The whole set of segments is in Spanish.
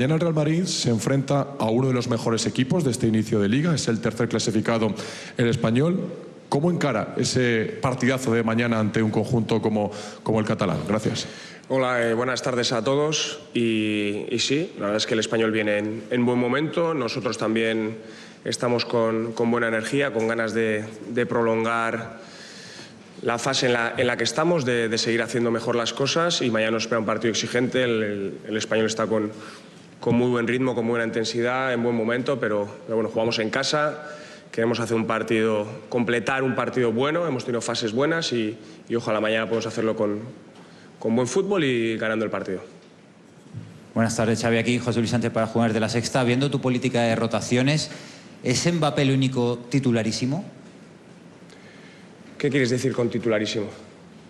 Mañana el Real Madrid se enfrenta a uno de los mejores equipos de este inicio de Liga, es el tercer clasificado, el Español. ¿Cómo encara ese partidazo de mañana ante un conjunto como el catalán? Gracias. Hola, buenas tardes a todos. Y sí, la verdad es que el Español viene en buen momento. Nosotros también estamos con buena energía, con ganas de prolongar la fase en la que estamos, de seguir haciendo mejor las cosas. Y mañana nos espera un partido exigente. El Español está con muy buen ritmo, con muy buena intensidad, en buen momento, pero bueno, jugamos en casa. Queremos hacer un partido, completar un partido bueno. Hemos tenido fases buenas y ojalá mañana podamos hacerlo con buen fútbol y ganando el partido. Buenas tardes, Xavi, aquí José Luis Sánchez para Jugadores de la Sexta. Viendo tu política de rotaciones, ¿es Mbappé el único titularísimo? ¿Qué quieres decir con titularísimo?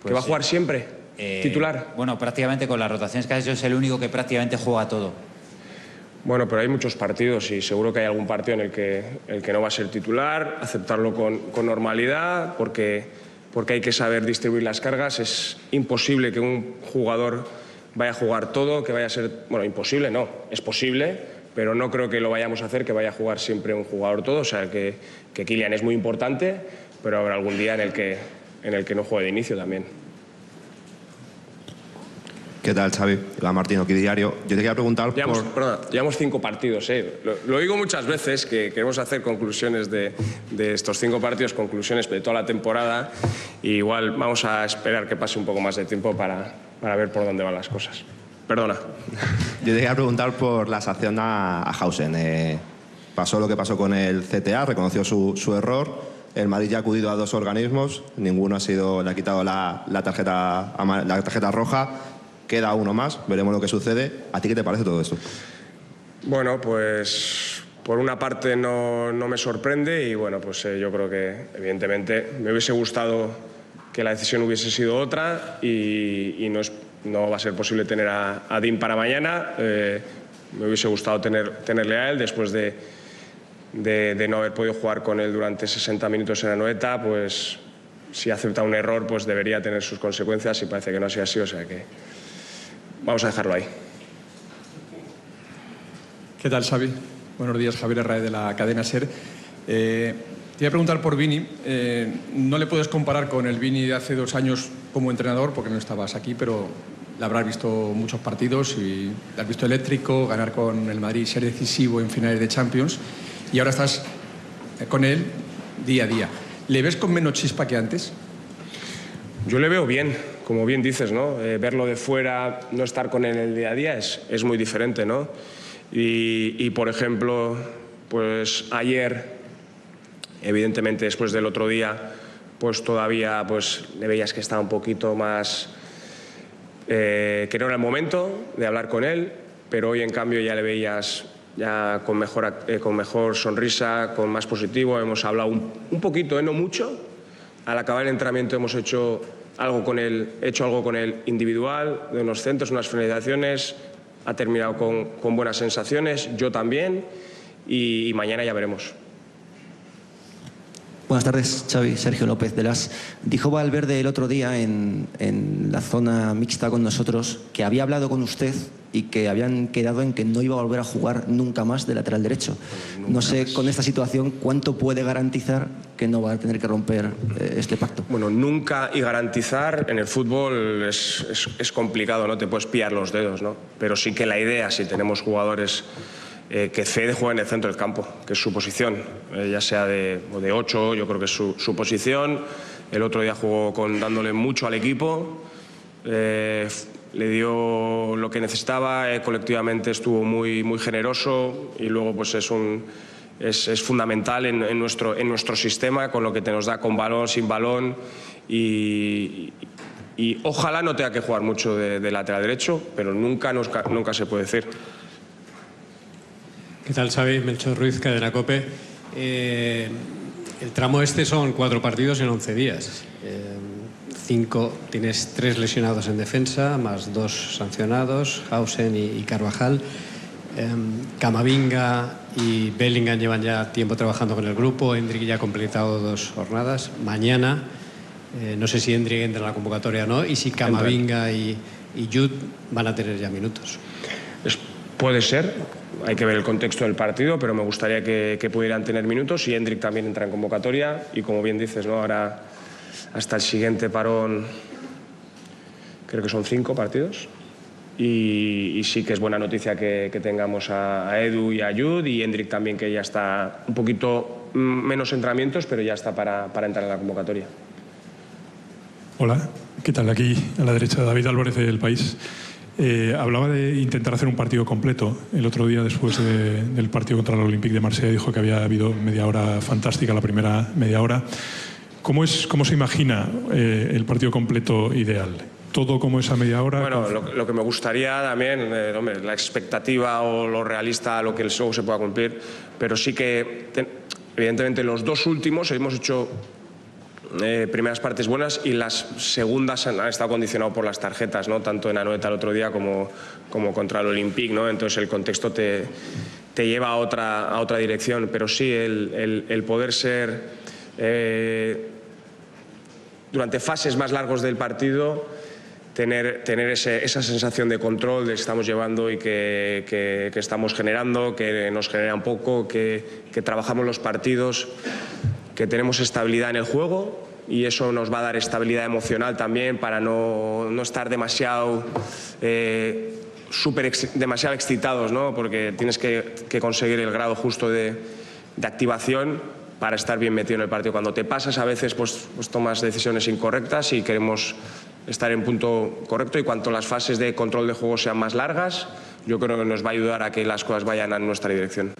Pues ¿que va a jugar siempre? ¿Titular? Bueno, prácticamente con las rotaciones que has hecho es el único que prácticamente juega todo. Bueno, pero hay muchos partidos y seguro que hay algún partido en el que no va a ser titular, aceptarlo con normalidad, porque hay que saber distribuir las cargas. Es imposible que un jugador vaya a jugar todo, que vaya a ser... Bueno, imposible no, es posible, pero no creo que lo vayamos a hacer, que vaya a jugar siempre un jugador todo. O sea, que Kylian es muy importante, pero habrá algún día en el que no juegue de inicio también. ¿Qué tal, Xavi? Iván Martino, aquí Diario. Yo te quería preguntar Llevamos 5 partidos, ¿eh? Lo digo muchas veces, que queremos hacer conclusiones de estos 5 partidos, conclusiones de toda la temporada. Y igual vamos a esperar que pase un poco más de tiempo para ver por dónde van las cosas. Perdona. Yo te quería preguntar por la sanción a Hausen. Pasó lo que pasó con el CTA, reconoció su error. El Madrid ya ha acudido a 2 organismos, ninguno le ha quitado la tarjeta roja. Queda uno más, veremos lo que sucede. ¿A ti qué te parece todo esto? Bueno, pues por una parte no me sorprende y bueno, pues yo creo que evidentemente me hubiese gustado que la decisión hubiese sido otra y no va a ser posible tener a Dean para mañana. Me hubiese gustado tenerle a él después de no haber podido jugar con él durante 60 minutos en la Anoeta. Pues si acepta un error, pues debería tener sus consecuencias y parece que no ha sido así, o sea que vamos a dejarlo ahí. ¿Qué tal, Xavi? Buenos días, Javier Herrera de la cadena SER. Te voy a preguntar por Vini. No le puedes comparar con el Vini de hace 2 años como entrenador, porque no estabas aquí, pero le habrás visto muchos partidos y le has visto eléctrico, ganar con el Madrid, ser decisivo en finales de Champions, y ahora estás con él día a día. ¿Le ves con menos chispa que antes? Yo le veo bien, como bien dices, ¿no? Verlo de fuera, no estar con él en el día a día es muy diferente, ¿no? Y por ejemplo, pues ayer, evidentemente después del otro día, pues todavía pues le veías que estaba un poquito más... que no era el momento de hablar con él, pero hoy en cambio ya le veías ya con mejor sonrisa, con más positivo. Hemos hablado un poquito, no mucho. Al acabar el entrenamiento hemos hecho algo con él individual, de unos centros, unas finalizaciones. Ha terminado con buenas sensaciones, yo también, y mañana ya veremos. Buenas tardes, Xavi. Sergio López de Las. Dijo Valverde el otro día en la zona mixta con nosotros que había hablado con usted y que habían quedado en que no iba a volver a jugar nunca más de lateral derecho. No sé, con esta situación, ¿cuánto puede garantizar que no va a tener que romper este pacto? Bueno, nunca y garantizar en el fútbol es complicado, no te puedes pillar los dedos, ¿no? Pero sí que la idea, si tenemos jugadores que Fede juega en el centro del campo, que es su posición, ya sea de 8, yo creo que es su posición. El otro día jugó dándole mucho al equipo, le dio lo que necesitaba, colectivamente estuvo muy generoso y luego pues es fundamental en nuestro sistema, con lo que nos da con balón, sin balón, y ojalá no tenga que jugar mucho de lateral derecho, pero nunca se puede decir. ¿Qué tal, Xavi? Melchor Ruiz, Cadena COPE. El tramo este son 4 partidos en 11 días. 5, tienes 3 lesionados en defensa, más 2 sancionados, Hausen y Carvajal. Camavinga y Bellingham llevan ya tiempo trabajando con el grupo. Endrick ya ha completado 2 jornadas. Mañana, no sé si Endrick entra en la convocatoria o no, y si Camavinga y Jude van a tener ya minutos. Puede ser, hay que ver el contexto del partido, pero me gustaría que pudieran tener minutos, y Endrick también entra en convocatoria, y como bien dices, ¿no? Ahora hasta el siguiente parón creo que son 5 partidos, y sí que es buena noticia que tengamos a Edu y a Jude, y Endrick también, que ya está un poquito menos entrenamientos, pero ya está para entrar en la convocatoria. Hola, ¿qué tal? Aquí a la derecha David Álvarez del País. Hablaba de intentar hacer un partido completo. El otro día, después del partido contra el Olympique de Marsella, dijo que había habido media hora fantástica, la primera media hora. ¿Cómo se imagina el partido completo ideal? ¿Todo como esa media hora? Bueno, lo que me gustaría también, hombre, la expectativa o lo realista, lo que el show se pueda cumplir, pero sí que, evidentemente, los 2 últimos hemos hecho primeras partes buenas, y las segundas han estado condicionadas por las tarjetas, ¿no? Tanto en Anoeta el otro día como contra el Olympique, ¿no? Entonces el contexto te lleva a otra dirección, pero sí el poder ser durante fases más largos del partido, tener esa sensación de control de que estamos llevando y que estamos generando, que nos genera un poco, que trabajamos los partidos, que tenemos estabilidad en el juego, y eso nos va a dar estabilidad emocional también para no estar demasiado demasiado excitados, ¿no? Porque tienes que conseguir el grado justo de activación para estar bien metido en el partido. Cuando te pasas, a veces pues tomas decisiones incorrectas, y queremos estar en punto correcto, y cuanto las fases de control de juego sean más largas, yo creo que nos va a ayudar a que las cosas vayan en nuestra dirección.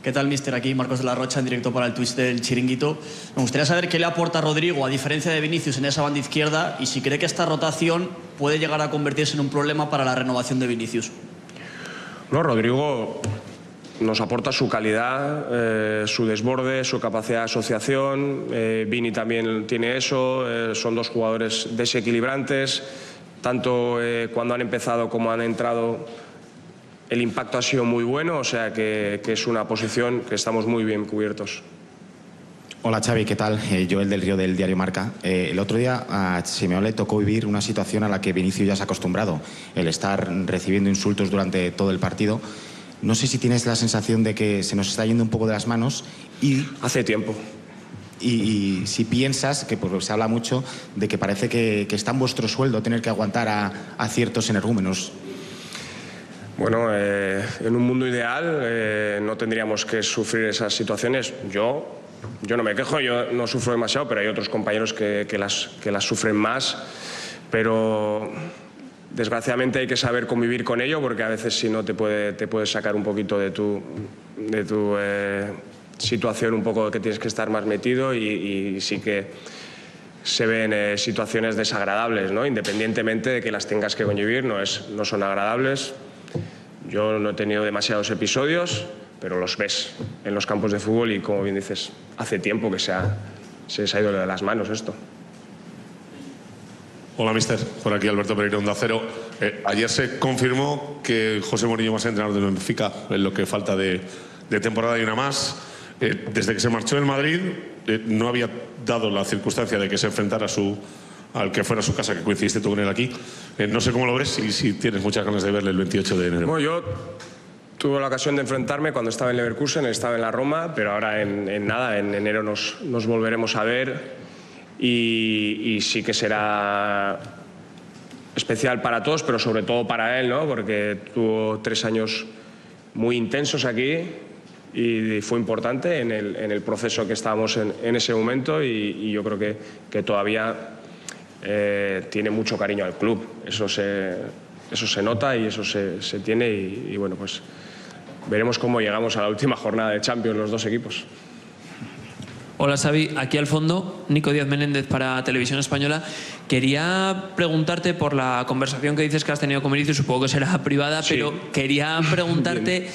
¿Qué tal, mister? Aquí Marcos de la Rocha, en directo para el Twitch del Chiringuito. Me gustaría saber qué le aporta Rodrigo, a diferencia de Vinicius, en esa banda izquierda, y si cree que esta rotación puede llegar a convertirse en un problema para la renovación de Vinicius. No, Rodrigo nos aporta su calidad, su desborde, su capacidad de asociación. Vini también tiene eso. Son 2 jugadores desequilibrantes. Tanto cuando han empezado como han entrado, el impacto ha sido muy bueno, o sea que es una posición que estamos muy bien cubiertos. Hola Xavi, ¿qué tal? Joel del Río, del diario Marca. El otro día a Simeone le tocó vivir una situación a la que Vinicius ya se ha acostumbrado, el estar recibiendo insultos durante todo el partido. No sé si tienes la sensación de que se nos está yendo un poco de las manos y... Hace tiempo. Y si piensas, que pues, se habla mucho de que parece que está en vuestro sueldo tener que aguantar a ciertos energúmenos. Bueno, en un mundo ideal no tendríamos que sufrir esas situaciones. Yo no me quejo, yo no sufro demasiado, pero hay otros compañeros que las sufren más. Pero desgraciadamente hay que saber convivir con ello, porque a veces si no te puedes sacar un poquito de tu situación, un poco que tienes que estar más metido, y sí que se ven situaciones desagradables, ¿no? Independientemente de que las tengas que convivir, no son agradables. Yo no he tenido demasiados episodios, pero los ves en los campos de fútbol, y como bien dices, hace tiempo que se les ha ido de las manos esto. Hola, mister. Por aquí Alberto Pereira, Onda Cero. Ayer se confirmó que José Mourinho va a ser entrenador del Benfica en lo que falta de temporada y una más. Desde que se marchó del Madrid no había dado la circunstancia de que se enfrentara al que fuera su casa, que coincidiste tú con él aquí. No sé cómo lo ves y si tienes muchas ganas de verle el 28 de enero. Bueno, yo tuve la ocasión de enfrentarme cuando estaba en Leverkusen, estaba en la Roma, pero ahora en enero nos volveremos a ver, y sí que será especial para todos, pero sobre todo para él, ¿no? Porque tuvo 3 años muy intensos aquí, y fue importante en el proceso que estábamos en ese momento, y yo creo que todavía tiene mucho cariño al club. Eso se nota y eso se tiene, y bueno, pues veremos cómo llegamos a la última jornada de Champions los 2 equipos. Hola Xavi, aquí al fondo, Nico Díaz Menéndez para Televisión Española. Quería preguntarte por la conversación que dices que has tenido con Vinicius, supongo que será privada, sí, pero quería preguntarte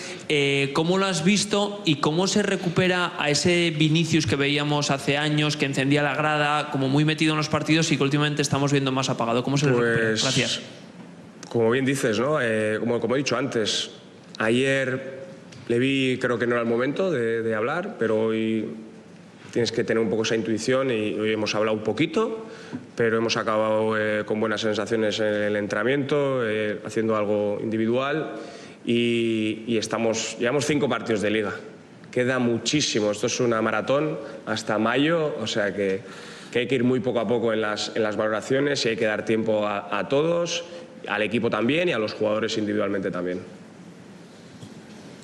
cómo lo has visto y cómo se recupera a ese Vinicius que veíamos hace años, que encendía la grada, como muy metido en los partidos, y que últimamente estamos viendo más apagado. ¿Cómo se le recupera? Gracias. Como bien dices, ¿no? Como he dicho antes, ayer le vi, creo que no era el momento de hablar, pero hoy tienes que tener un poco esa intuición, y hoy hemos hablado un poquito, pero hemos acabado con buenas sensaciones en el entrenamiento, haciendo algo individual, y llevamos 5 partidos de Liga. Queda muchísimo, esto es una maratón hasta mayo, o sea que hay que ir muy poco a poco en las valoraciones y hay que dar tiempo a todos, al equipo también y a los jugadores individualmente también.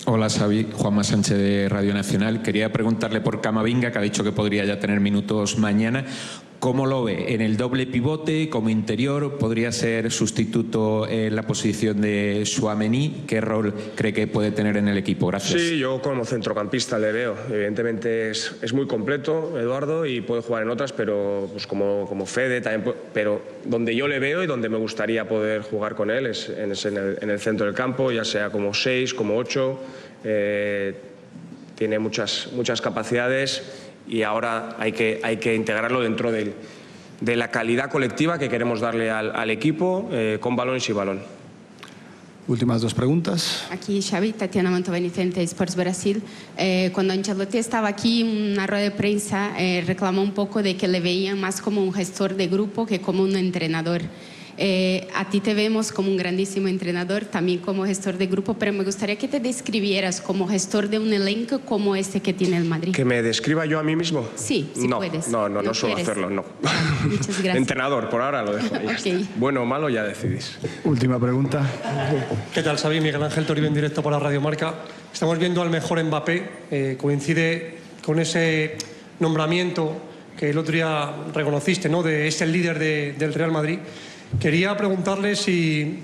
Hola Xavi, Juanma Sánchez de Radio Nacional. Quería preguntarle por Camavinga, que ha dicho que podría ya tener minutos mañana. ¿Cómo lo ve? ¿En el doble pivote, como interior? ¿Podría ser sustituto en la posición de Tchouaméni? ¿Qué rol cree que puede tener en el equipo? Gracias. Sí, yo como centrocampista le veo. Evidentemente es muy completo, Eduardo, y puede jugar en otras, pero pues como Fede también. Pero donde yo le veo y donde me gustaría poder jugar con él es en el centro del campo, ya sea como 6, como 8. Tiene muchas capacidades y ahora hay que integrarlo dentro de la calidad colectiva que queremos darle al equipo con balón y sin balón. Últimas 2 preguntas. Aquí Xavi, Tatiana Mantovani, TNT Sports Brasil. Cuando Ancelotti estaba aquí en una rueda de prensa, reclamó un poco de que le veían más como un gestor de grupo que como un entrenador. A ti te vemos como un grandísimo entrenador, también como gestor de grupo, pero me gustaría que te describieras como gestor de un elenco como este que tiene el Madrid. ¿Que me describa yo a mí mismo? Sí, si puedes. No suelo hacerlo, no. Muchas gracias. Entrenador, por ahora lo dejo ahí. Okay. Bueno o malo ya decidís. Última pregunta. ¿Qué tal, Xavi? Miguel Ángel Toribio en directo para Radio Marca. Estamos viendo al mejor Mbappé, coincide con ese nombramiento que el otro día reconociste, ¿no? Es el líder del Real Madrid. Quería preguntarle si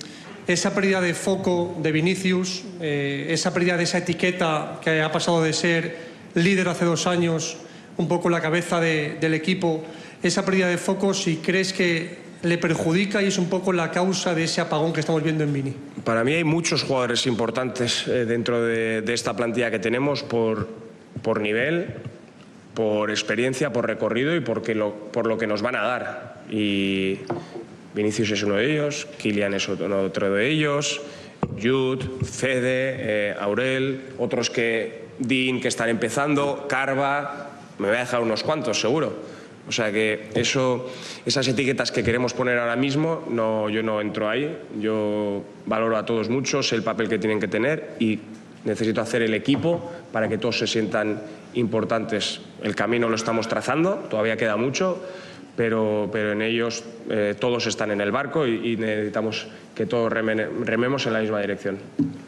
esa pérdida de foco de Vinicius, esa pérdida de esa etiqueta que ha pasado de ser líder hace 2 años, un poco la cabeza del equipo, esa pérdida de foco, si crees que le perjudica y es un poco la causa de ese apagón que estamos viendo en Vini. Para mí hay muchos jugadores importantes dentro de esta plantilla que tenemos por nivel, por experiencia, por recorrido y por lo que nos van a dar. Y Vinicius es uno de ellos, Kylian es otro de ellos, Jude, Fede, Aurel, otros que Dean que están empezando, Carva, me voy a dejar unos cuantos seguro. O sea que esas etiquetas que queremos poner ahora mismo, yo no entro ahí. Yo valoro a todos mucho, sé el papel que tienen que tener y necesito hacer el equipo para que todos se sientan importantes. El camino lo estamos trazando, todavía queda mucho, pero en ellos todos están en el barco y necesitamos que todos rememos en la misma dirección.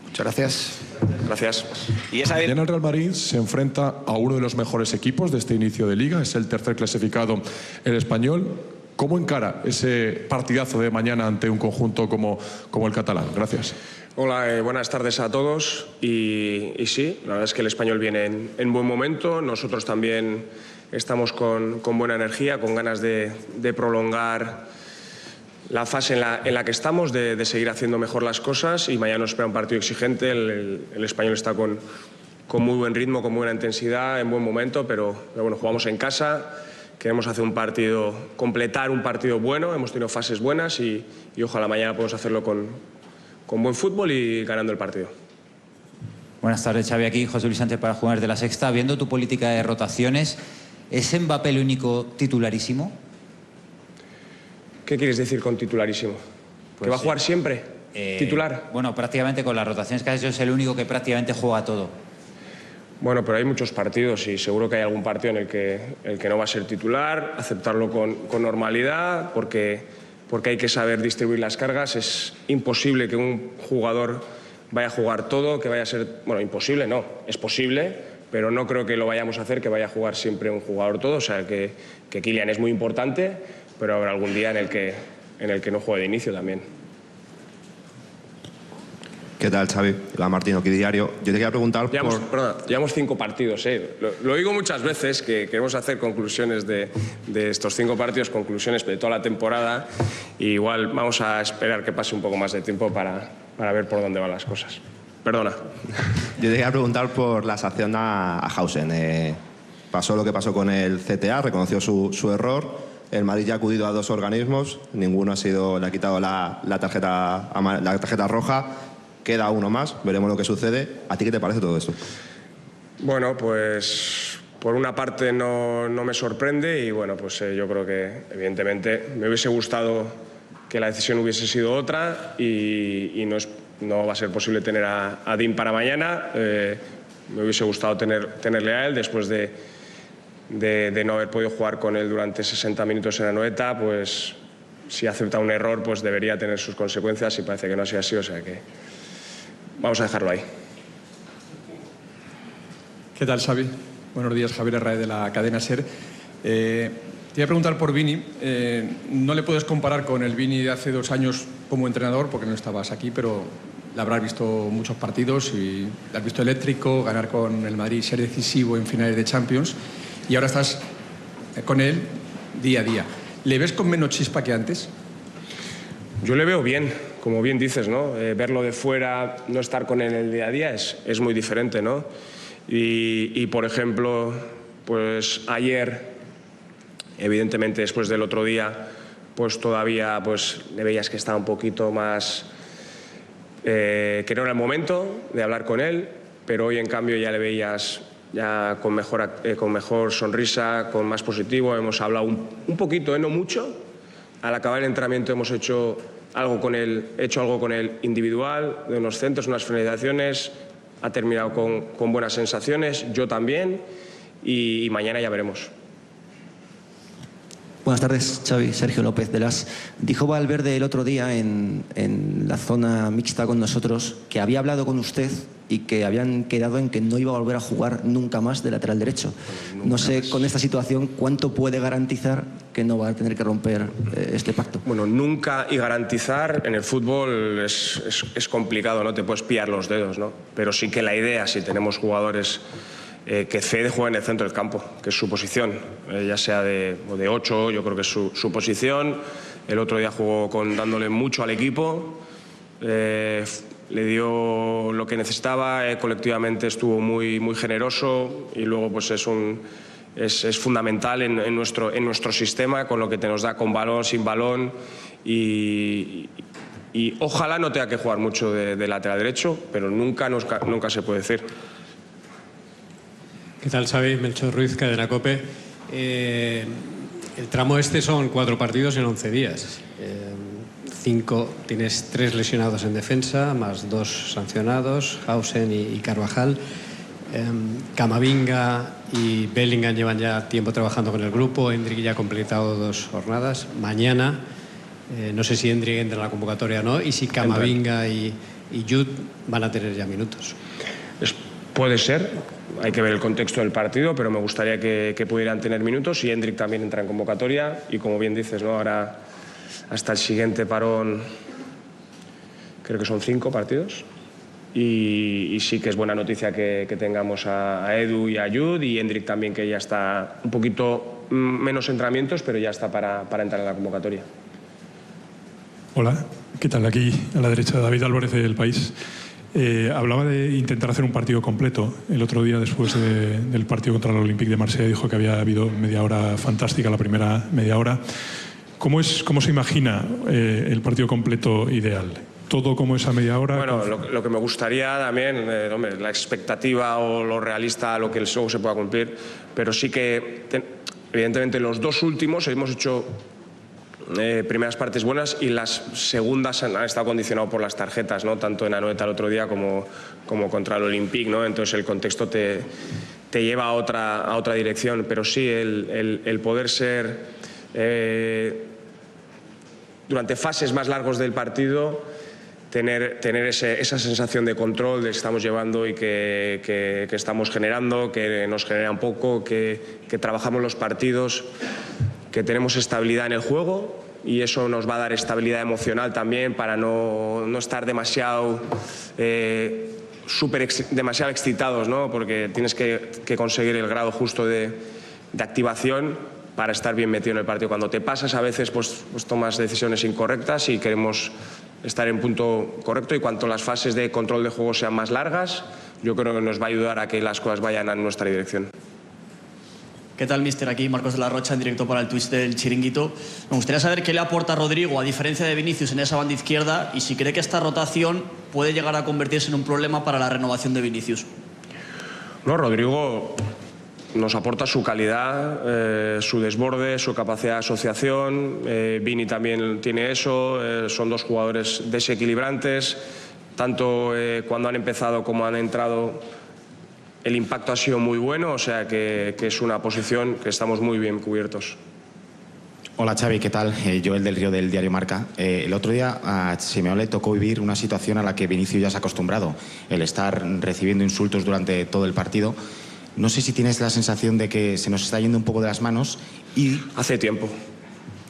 Muchas gracias. Gracias. Mañana el Real Madrid se enfrenta a uno de los mejores equipos de este inicio de Liga, es el tercer clasificado, el Español. ¿Cómo encara ese partidazo de mañana ante un conjunto como el catalán? Gracias. Hola, buenas tardes a todos. Y sí, la verdad es que el Español viene en buen momento. Nosotros también estamos con buena energía, con ganas de prolongar la fase en la que estamos, de seguir haciendo mejor las cosas, y mañana nos espera un partido exigente. El Español está con muy buen ritmo, con buena intensidad, en buen momento, pero bueno, jugamos en casa, queremos hacer completar un partido bueno, hemos tenido fases buenas y ojalá mañana podamos hacerlo con buen fútbol y ganando el partido. Buenas tardes, Xavi, aquí José Luis Sánchez para Jugadores de la Sexta. Viendo tu política de rotaciones, ¿es Mbappé el único titularísimo? ¿Qué quieres decir con titularísimo? ¿Que va a jugar siempre? ¿Titular? Bueno, prácticamente con las rotaciones que has hecho es el único que prácticamente juega todo. Bueno, pero hay muchos partidos y seguro que hay algún partido en el que no va a ser titular, aceptarlo con normalidad, porque hay que saber distribuir las cargas. Es imposible que un jugador vaya a jugar todo, que vaya a ser... Bueno, imposible no, es posible, pero no creo que lo vayamos a hacer, que vaya a jugar siempre un jugador todo. O sea, que Kylian es muy importante, pero habrá algún día en el que no juegue de inicio también. ¿Qué tal, Xavi? La Martino, aquí Diario. Yo te quería preguntar Llevamos 5 partidos, Lo digo muchas veces, que queremos hacer conclusiones de estos 5 partidos, conclusiones de toda la temporada, y igual vamos a esperar que pase un poco más de tiempo para ver por dónde van las cosas. Perdona. Yo te quería preguntar por la sanción a Hausen. Pasó lo que pasó con el CTA, reconoció su error. El Madrid ya ha acudido a 2 organismos, ninguno le ha quitado la tarjeta roja. Queda uno más, veremos lo que sucede. ¿A ti qué te parece todo esto? Bueno, pues por una parte no me sorprende y bueno, pues yo creo que evidentemente me hubiese gustado que la decisión hubiese sido otra y no no va a ser posible tener a Dean para mañana. Me hubiese gustado tenerle a él después de no haber podido jugar con él durante 60 minutos en Anoeta. Pues si acepta un error, pues debería tener sus consecuencias y parece que no ha sido así, o sea que vamos a dejarlo ahí. ¿Qué tal, Xavi? Buenos días, Javier Herrera de la cadena SER. Te voy a preguntar por Vini. No le puedes comparar con el Vini de hace 2 años como entrenador, porque no estabas aquí, pero le habrás visto muchos partidos y le has visto eléctrico, ganar con el Madrid, ser decisivo en finales de Champions, y ahora estás con él día a día. ¿Le ves con menos chispa que antes? Yo le veo bien, como bien dices, ¿no? Verlo de fuera, no estar con él en el día a día es muy diferente, ¿no? Y por ejemplo, pues ayer, evidentemente después del otro día, pues todavía pues le veías que estaba un poquito más, que no era el momento de hablar con él, pero hoy en cambio ya le veías ya con mejor sonrisa, con más positivo. Hemos hablado un poquito, no mucho. Al acabar el entrenamiento hemos hecho algo con él individual, de unos centros, unas finalizaciones. Ha terminado con buenas sensaciones, yo también, y mañana ya veremos. Buenas tardes, Xavi. Sergio López de Las. Dijo Valverde el otro día en la zona mixta con nosotros que había hablado con usted y que habían quedado en que no iba a volver a jugar nunca más de lateral derecho. No sé, con esta situación, ¿cuánto puede garantizar que no va a tener que romper este pacto? Bueno, nunca y garantizar en el fútbol es complicado, ¿no? Te puedes pillar los dedos, ¿no? Pero sí que la idea, si tenemos jugadores que Fede juega en el centro del campo, que es su posición, ya sea de 8, yo creo que es su posición. El otro día jugó dándole mucho al equipo, le dio lo que necesitaba, colectivamente estuvo muy generoso, y luego pues es fundamental en nuestro sistema, con lo que nos da con balón, sin balón, y ojalá no tenga que jugar mucho de lateral derecho, pero nunca se puede decir. ¿Qué tal, Xavi? Melchor Ruiz, Cadena COPE. El tramo este son 4 partidos en 11 días. 5, tienes 3 lesionados en defensa, más 2 sancionados, Hausen y Carvajal. Camavinga y Bellingham llevan ya tiempo trabajando con el grupo. Endrick ya ha completado 2 jornadas. Mañana, no sé si Endrick entra en la convocatoria o no, y si Camavinga y Jude van a tener ya minutos. Puede ser, hay que ver el contexto del partido, pero me gustaría que pudieran tener minutos, y Endrick también entra en convocatoria, y como bien dices, ¿no? Ahora hasta el siguiente parón creo que son 5 partidos, y sí que es buena noticia que tengamos a Edu y a Jude, y Endrick también, que ya está un poquito menos entrenamientos, pero ya está para entrar en la convocatoria. Hola, ¿qué tal? Aquí a la derecha David Álvarez del País. Hablaba de intentar hacer un partido completo. El otro día, después del partido contra el Olympique de Marsella, dijo que había habido media hora fantástica, la primera media hora. ¿Cómo se imagina el partido completo ideal? ¿Todo como esa media hora? Bueno, lo que me gustaría también, la expectativa o lo realista, lo que luego se pueda cumplir, pero sí que, evidentemente, los 2 últimos hemos hecho primeras partes buenas, y las segundas han estado condicionadas por las tarjetas, ¿no? Tanto en Anoeta el otro día como contra el Olympique, ¿no? Entonces el contexto te lleva a otra dirección, pero sí el poder ser durante fases más largos del partido, tener esa sensación de control de que estamos llevando y que estamos generando, que nos genera un poco, que trabajamos los partidos, que tenemos estabilidad en el juego, y eso nos va a dar estabilidad emocional también para no estar demasiado excitados, ¿no? Porque tienes que conseguir el grado justo de activación para estar bien metido en el partido. Cuando te pasas, a veces pues tomas decisiones incorrectas, y queremos estar en punto correcto, y cuanto las fases de control de juego sean más largas, yo creo que nos va a ayudar a que las cosas vayan en nuestra dirección. ¿Qué tal, mister? Aquí Marcos de la Rocha, en directo para el Twitch del Chiringuito. Me gustaría saber qué le aporta Rodrigo, a diferencia de Vinicius, en esa banda izquierda, y si cree que esta rotación puede llegar a convertirse en un problema para la renovación de Vinicius. No, Rodrigo nos aporta su calidad, su desborde, su capacidad de asociación. Vini también tiene eso. Son 2 jugadores desequilibrantes, tanto cuando han empezado como han entrado, el impacto ha sido muy bueno, o sea que es una posición que estamos muy bien cubiertos. Hola Xavi, ¿qué tal? Joel del Río del diario Marca. El otro día a Simeone le tocó vivir una situación a la que Vinicius ya se ha acostumbrado, el estar recibiendo insultos durante todo el partido. No sé si tienes la sensación de que se nos está yendo un poco de las manos y... Hace tiempo.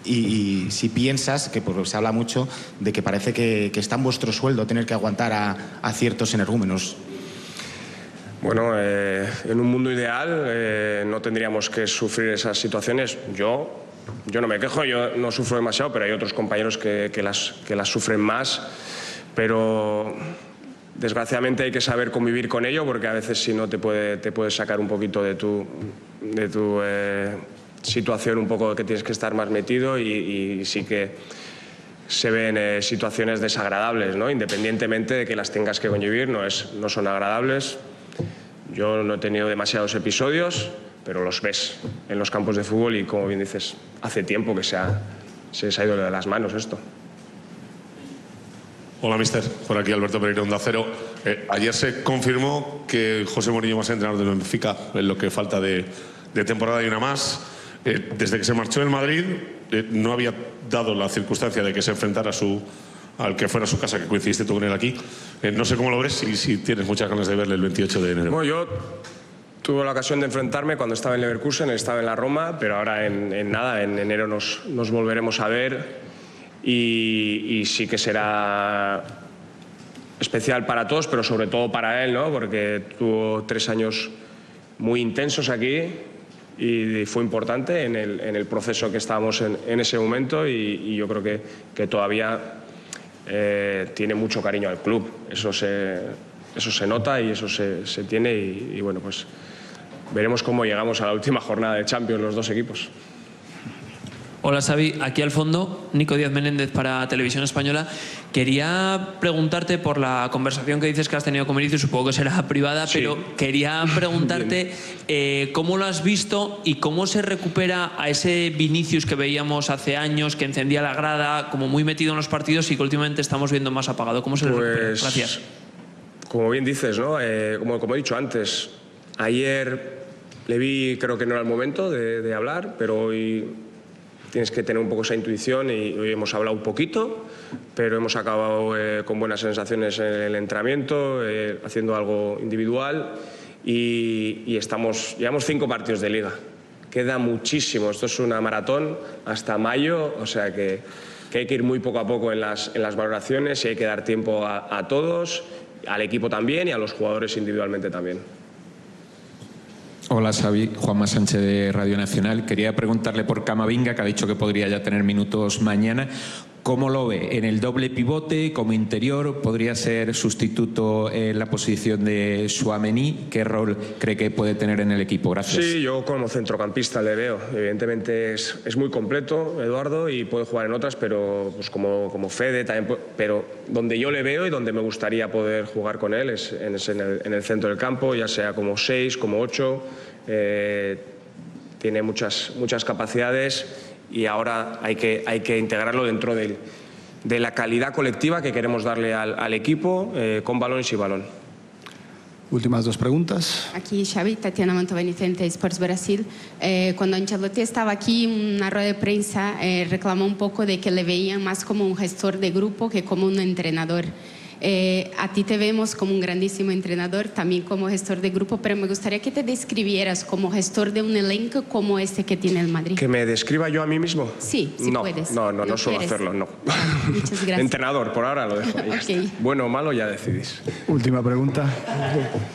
Y si piensas, que pues, se habla mucho, de que parece que está en vuestro sueldo tener que aguantar a ciertos energúmenos. Bueno, en un mundo ideal no tendríamos que sufrir esas situaciones. Yo no me quejo, yo no sufro demasiado, pero hay otros compañeros que las sufren más. Pero desgraciadamente hay que saber convivir con ello, porque a veces si no te puede sacar un poquito de tu situación, un poco que tienes que estar más metido, y sí que se ven situaciones desagradables, ¿no? Independientemente de que las tengas que convivir, no son agradables. Yo no he tenido demasiados episodios, pero los ves en los campos de fútbol y, como bien dices, hace tiempo que se les ha ido de las manos esto. Hola, mister. Por aquí Alberto Pereira, Onda Cero. Ayer se confirmó que José Mourinho va a ser entrenador del Benfica en lo que falta de temporada y una más. Desde que se marchó del Madrid no había dado la circunstancia de que se enfrentara al que fuera a su casa, que coincidiste tú con él aquí. No sé cómo lo ves y si tienes muchas ganas de verle el 28 de enero. Bueno, yo tuve la ocasión de enfrentarme cuando estaba en Leverkusen, estaba en la Roma, pero ahora en enero nos volveremos a ver, y sí que será especial para todos, pero sobre todo para él, ¿no? Porque tuvo 3 años muy intensos aquí y fue importante en el proceso que estábamos en ese momento, y yo creo que todavía tiene mucho cariño al club. Eso se nota y eso se tiene, y bueno, pues veremos cómo llegamos a la última jornada de Champions los dos equipos. Hola Xavi, aquí al fondo, Nico Díaz Menéndez para Televisión Española. Quería preguntarte por la conversación que dices que has tenido con Vinicius, supongo que será privada, sí, pero quería preguntarte cómo lo has visto y cómo se recupera a ese Vinicius que veíamos hace años, que encendía la grada, como muy metido en los partidos, y que últimamente estamos viendo más apagado. ¿Cómo se le recupera? Gracias. Como bien dices, ¿no? Como he dicho antes, ayer le vi, creo que no era el momento de hablar, pero hoy tienes que tener un poco esa intuición, y hoy hemos hablado un poquito, pero hemos acabado con buenas sensaciones en el entrenamiento, haciendo algo individual, y llevamos 5 partidos de liga. Queda muchísimo, esto es una maratón hasta mayo, o sea que hay que ir muy poco a poco en las valoraciones, y hay que dar tiempo a todos, al equipo también y a los jugadores individualmente también. Hola Xavi, Juanma Sánchez de Radio Nacional. Quería preguntarle por Camavinga, que ha dicho que podría ya tener minutos mañana. ¿Cómo lo ve? ¿En el doble pivote, como interior? ¿Podría ser sustituto en la posición de Tchouaméni? ¿Qué rol cree que puede tener en el equipo? Gracias. Sí, yo como centrocampista le veo. Evidentemente es muy completo, Eduardo, y puede jugar en otras, pero pues como Fede también. Pero donde yo le veo y donde me gustaría poder jugar con él es en el centro del campo, ya sea como 6, como 8. Tiene muchas capacidades, y ahora hay que integrarlo dentro de la calidad colectiva que queremos darle al equipo, con balón y sin balón. Últimas 2 preguntas. Aquí Xavi, Tatiana Mantovani-Vicente, Sports Brasil. Cuando Ancelotti estaba aquí en una rueda de prensa, reclamó un poco de que le veían más como un gestor de grupo que como un entrenador. A ti te vemos como un grandísimo entrenador, también como gestor de grupo, pero me gustaría que te describieras como gestor de un elenco como este que tiene el Madrid. ¿Que me describa yo a mí mismo? Sí, si puedes. No suelo hacerlo, no. Muchas gracias. Entrenador, por ahora lo dejo ahí. Okay. Bueno o malo ya decidís. Última pregunta.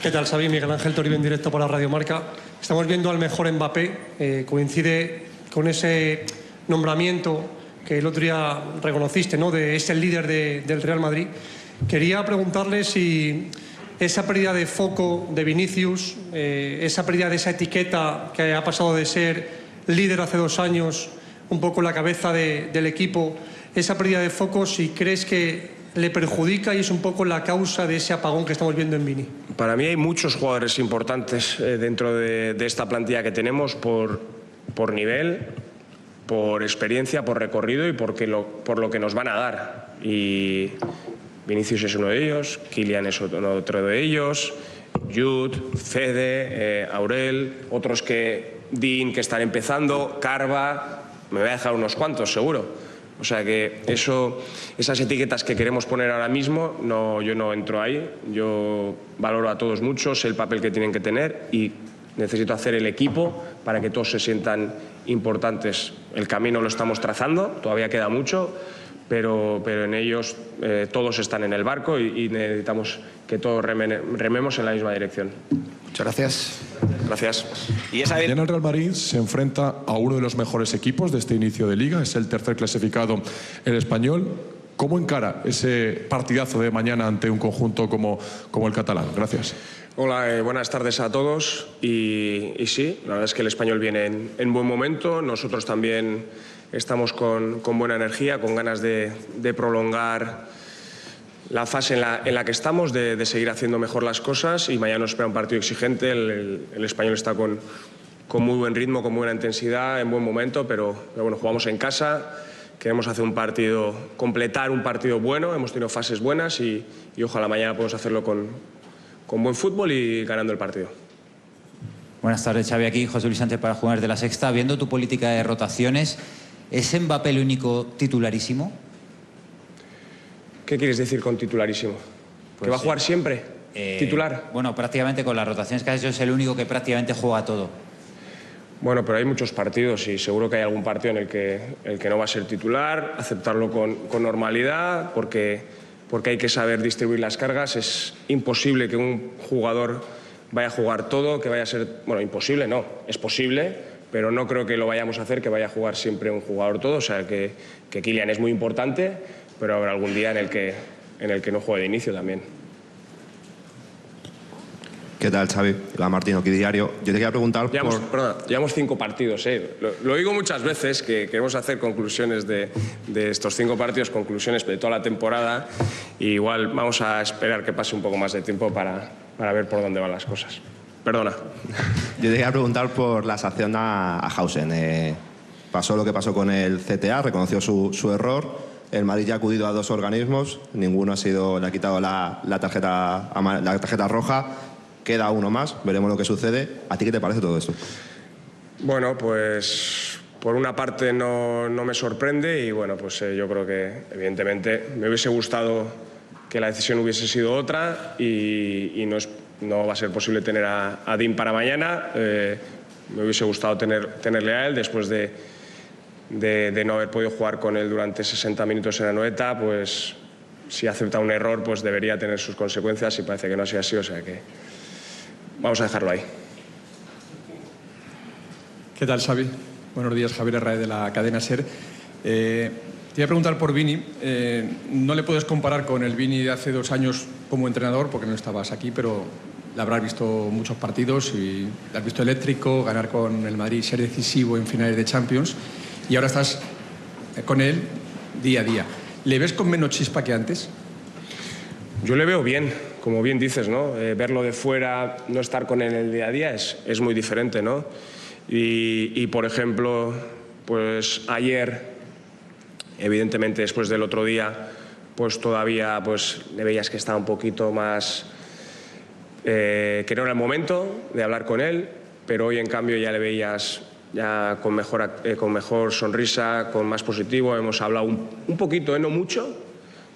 ¿Qué tal, Xavi? Miguel Ángel Toribio en directo para Radio Marca. Estamos viendo al mejor Mbappé, coincide con ese nombramiento que el otro día reconociste, ¿no? Es el líder del Real Madrid. Quería preguntarle si esa pérdida de foco de Vinicius, esa pérdida de esa etiqueta que ha pasado de ser líder hace 2 años, un poco la cabeza del equipo, esa pérdida de foco, si crees que le perjudica y es un poco la causa de ese apagón que estamos viendo en Vini. Para mí hay muchos jugadores importantes dentro de esta plantilla que tenemos por nivel, por experiencia, por recorrido y por lo que nos van a dar. Y Vinicius es uno de ellos, Kylian es otro de ellos, Jude, Fede, Aurel, otros que Dean, que están empezando, Carva, me voy a dejar unos cuantos seguro. O sea que esas etiquetas que queremos poner ahora mismo, yo no entro ahí. Yo valoro a todos mucho, sé el papel que tienen que tener y necesito hacer el equipo para que todos se sientan importantes. El camino lo estamos trazando, todavía queda mucho, pero en ellos todos están en el barco y necesitamos que todos rememos en la misma dirección. Muchas gracias. Gracias. Mañana el Real Madrid se enfrenta a uno de los mejores equipos de este inicio de Liga, es el tercer clasificado, el Español. ¿Cómo encara ese partidazo de mañana ante un conjunto como el catalán? Gracias. Hola, buenas tardes a todos. Y sí, la verdad es que el Español viene en buen momento. Nosotros también estamos con buena energía, con ganas de prolongar la fase en la que estamos, de seguir haciendo mejor las cosas, y mañana nos espera un partido exigente. El Español está con muy buen ritmo, con muy buena intensidad, en buen momento, pero bueno, jugamos en casa, queremos hacer completar un partido bueno, hemos tenido fases buenas y ojalá mañana podamos hacerlo con buen fútbol y ganando el partido. Buenas tardes, Xavi, aquí José Luis Sánchez para Jugadores de la Sexta. Viendo tu política de rotaciones, ¿es Mbappé el único titularísimo? ¿Qué quieres decir con titularísimo? ¿Que va a jugar siempre? ¿Titular? Bueno, prácticamente con las rotaciones que has hecho es el único que prácticamente juega todo. Bueno, pero hay muchos partidos y seguro que hay algún partido en el que no va a ser titular, aceptarlo con normalidad, porque hay que saber distribuir las cargas. Es imposible que un jugador vaya a jugar todo, que vaya a ser... Bueno, imposible no, es posible, pero no creo que lo vayamos a hacer, que vaya a jugar siempre un jugador todo. O sea, que Kylian es muy importante, pero habrá algún día en el que no juegue de inicio también. ¿Qué tal, Xavi? Iván Martino, aquí Diario. Yo te quería preguntar Llevamos 5 partidos. Lo digo muchas veces, que queremos hacer conclusiones de estos 5 partidos, conclusiones de toda la temporada. Y igual vamos a esperar que pase un poco más de tiempo para ver por dónde van las cosas. Perdona. Yo te quería preguntar por la sanción a Hausen. Pasó lo que pasó con el CTA, reconoció su error. El Madrid ya ha acudido a 2 organismos, ninguno le ha quitado la tarjeta roja. Queda uno más, veremos lo que sucede. ¿A ti qué te parece todo esto? Bueno, pues por una parte no me sorprende y bueno, pues yo creo que evidentemente me hubiese gustado que la decisión hubiese sido otra y no va a ser posible tener a Dean para mañana. Me hubiese gustado tenerle a él después de no haber podido jugar con él durante 60 minutos en la Anoeta. Pues si acepta un error, pues debería tener sus consecuencias y parece que no ha sido así, o sea que vamos a dejarlo ahí. ¿Qué tal, Xavi? Buenos días, Javier Arraez de la cadena SER. Te voy a preguntar por Vini. No le puedes comparar con el Vini de hace 2 años como entrenador, porque no estabas aquí, pero le habrás visto muchos partidos y le has visto eléctrico, ganar con el Madrid, ser decisivo en finales de Champions, y ahora estás con él día a día. ¿Le ves con menos chispa que antes? Yo le veo bien, como bien dices, ¿no? Verlo de fuera, no estar con él en el día a día es muy diferente, ¿no? Y por ejemplo, pues ayer, evidentemente después del otro día, pues todavía pues le veías que estaba un poquito más... que no era el momento de hablar con él, pero hoy en cambio ya le veías ya con mejor sonrisa, con más positivo. Hemos hablado un poquito, no mucho.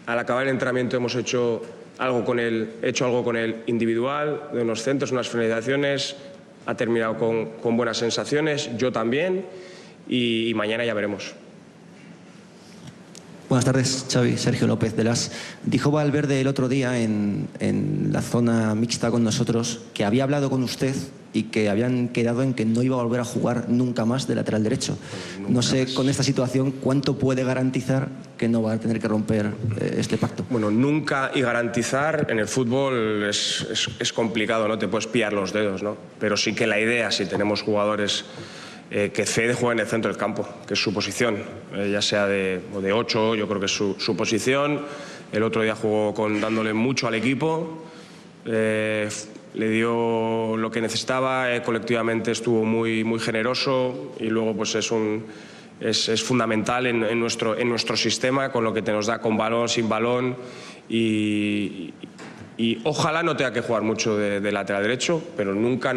Al acabar el entrenamiento hemos hecho algo con él individual, de unos centros, unas finalizaciones. Ha terminado con buenas sensaciones, yo también, y mañana ya veremos. Buenas tardes, Xavi. Sergio López de Las. Dijo Valverde el otro día en la zona mixta con nosotros que había hablado con usted y que habían quedado en que no iba a volver a jugar nunca más de lateral derecho. No sé, con esta situación, ¿cuánto puede garantizar que no va a tener que romper este pacto? Bueno, nunca y garantizar en el fútbol es complicado, no te puedes pillar los dedos, ¿no? Pero sí que la idea, si tenemos jugadores que Fede juega en el centro del campo, que es su posición, ya sea de 8, yo creo que es su posición. El otro día jugó dándole mucho al equipo, le dio lo que necesitaba, colectivamente estuvo muy generoso y luego pues es fundamental en nuestro sistema, con lo que nos da con balón, sin balón, y ojalá no tenga que jugar mucho de lateral derecho, pero nunca